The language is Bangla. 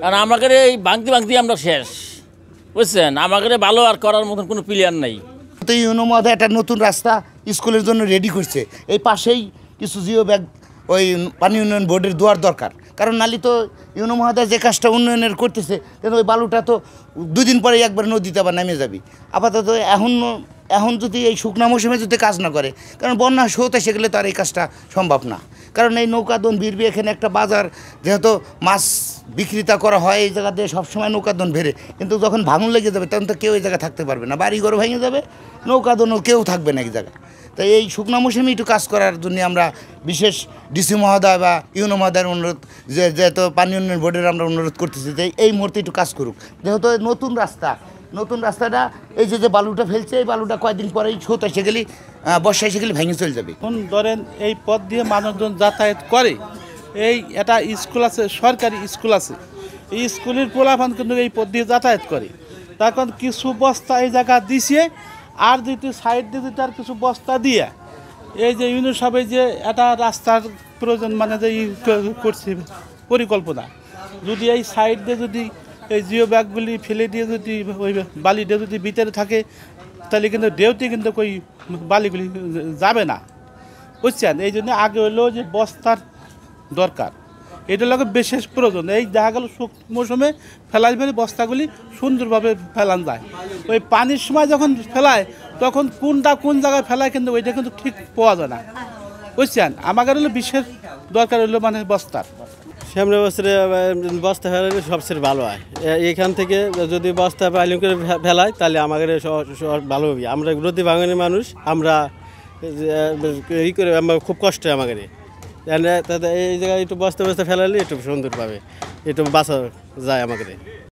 কারণ আমাদের এই ভাঙতে আমরা শেষ, বুঝছেন। আমাদের ভালো আর করার মতন কোনো প্লেয়ার নাই। তো ইউনো মহোদয় একটা নতুন রাস্তা স্কুলের জন্য রেডি করছে, এই পাশেই কিছু জিও ব্যাগ ওই পানি উন্নয়ন বোর্ডের দেওয়ার দরকার, কারণ নালি তো ইউনো মহোদয় যে কাজটা উন্নয়নের করতেছে, কিন্তু ওই বালুটা তো 2 দিন পরে একবার নদীতে আবার নেমে যাবে। আপাতত এখন যদি এই শুকনা মৌসুমে যদি কাজ না করে, কারণ বন্যা হতে সেগুলো তো আর এই কাজটা সম্ভব না। কারণ এই নৌকাদন ভিড়বে, এখানে একটা বাজার, যেহেতু মাছ বিক্রিতা করা হয় এই জায়গা দিয়ে সবসময় নৌকাদন ভেড়ে, কিন্তু যখন ভাঙন লেগে যাবে তখন তো কেউ এই জায়গায় থাকতে পারবে না, বাড়িঘর ভেঙে যাবে, নৌকাদনও কেউ থাকবে না এই জায়গায়। তাই এই শুকনা মৌসুমে একটু কাজ করার জন্য আমরা বিশেষ ডিসি মহোদয় বা ইউনো মহোদয়ের অনুরোধ, যেহেতু পানি উন্নয়ন বোর্ডের আমরা অনুরোধ করতেছি যে এই মুহূর্তে একটু কাজ করুক, যেহেতু নতুন রাস্তাটা এই যে বালুটা ফেলছে, এই বালুটা কয়েকদিন পরেই স্রোত এসে গেলে, বর্ষা এসে গেলে ভেঙে চলে যাবে। এখন ধরেন এই পথ দিয়ে মানুষজন যাতায়াত করে, এই একটা স্কুল আছে, সরকারি স্কুল আছে, এই স্কুলের পোলাপান কিন্তু এই পথ দিয়ে যাতায়াত করে। তখন কিছু বস্তা এই জায়গা দিছে, আর যদি সাইড দিয়ে যদি আর কিছু বস্তা দিয়ে এই যে ইউনিসেফে যে একটা রাস্তার প্রয়োজন, মানে যে করছে পরিকল্পনা, যদি এই সাইড দিয়ে যদি এই জিও ব্যাগগুলি ফেলে দিয়ে যদি ওই বালিটা যদি ভিতরে থাকে, তাহলে কিন্তু ঢেউতে কিন্তু ওই বালিগুলি যাবে না, বুঝছেন। এই জন্য আগে হলো যে বস্তার দরকার, এটা লোকের বিশেষ প্রয়োজন। এই দেখা গেল মৌসুমে ফেলাই ফেলে বস্তাগুলি সুন্দরভাবে ফেলান যায়। ওই পানির সময় যখন ফেলায় তখন কোনটা কোন জায়গায় ফেলায় কিন্তু ওইটা কিন্তু ঠিক পাওয়া যায় না, বুঝছেন। আমাদের হলো বিশেষ দরকার হলো মানে বস্তার। সামনে বছরে বস্তা ফেলালে সবচেয়ে ভালো হয়। এখান থেকে যদি বস্তা পাইলিং করে ফেলায় তাহলে আমাদের ভালো হবে। আমরা নদী ভাঙনের মানুষ, আমরা ই করে আমার খুব কষ্ট হয় আমাদের। এই জায়গায় একটু বস্তা ফেলালে একটু সুন্দর পাবে, একটু বাঁচা যায় আমাদের।